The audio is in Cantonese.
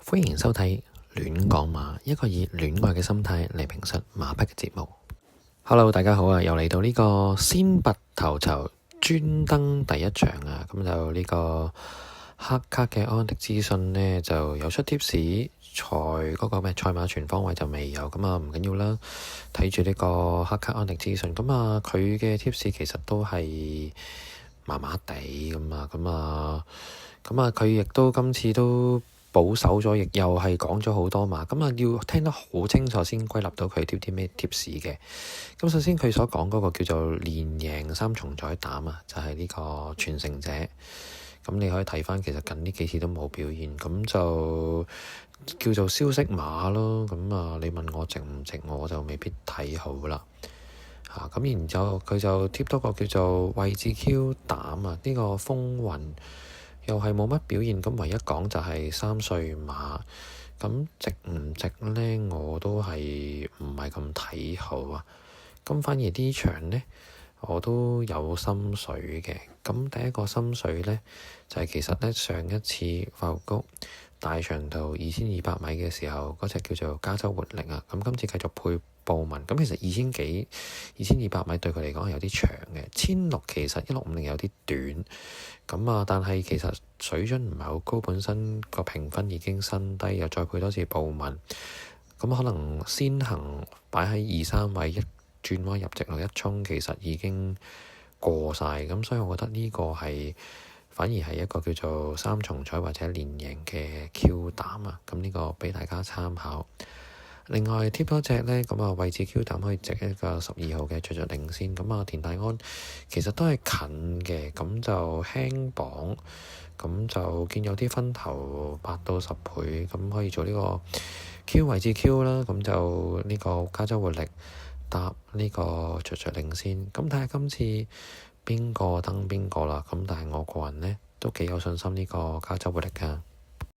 歡迎收睇戀講馬，一個以戀愛嘅心態嚟評述馬匹嘅節目。Hello，大家好啊！又嚟到呢個先拔頭籌專登第一場啊！咁就呢個黑卡嘅安迪資訊呢，就有出貼士，嗰個賽馬全方位就未有，咁啊唔緊要啦。睇住呢個黑卡安迪資訊，咁啊佢嘅貼士其實都係麻麻地咁啊，佢亦都今次都保守咗，亦又係講咗好多馬，咁啊要聽得好清楚先歸納到佢啲咩貼士嘅。咁首先佢所講嗰個叫做連贏三重彩膽啊，就係呢個傳承者。咁你可以睇翻，其實近呢幾次都冇表現，咁就叫做消息馬咯。咁啊，你問我值唔值，我就未必睇好啦。咁然之後佢就貼多個叫做位置 Q 膽啊，呢個風雲又係冇乜表現，咁唯一講就係3歲馬，咁值唔值呢？我都係唔係咁睇好啊。咁反而呢場呢，我都有心水嘅。咁第一個心水呢，就係其實呢，上一次發育谷大長途2200米嘅時候，嗰隻叫做加州活力啊。咁今次繼續配布文，咁其實2200米對佢嚟講係有啲長嘅，1600其實1650有啲短。咁啊，但係其實水準唔係好高，本身個評分已經新低，又再配多次布文，咁可能先行擺喺2、3位，一轉彎入直路一衝，其實已經過晒。咁所以我覺得呢個反而係一個叫做3重彩或者連贏嘅 Q 膽啊。咁呢個俾大家參考。另外貼多隻呢，咁啊位置 Q 膽可以值一個12號嘅着領先。咁啊田大安其實都係近嘅，咁就輕磅，咁就見有啲分頭8到10倍，咁可以做呢個 Q 位置 Q 啦。咁就呢個加州活力搭呢個着領先。咁睇下今次邊個登邊個啦。咁但係我個人呢，都幾有信心呢個加州活力㗎。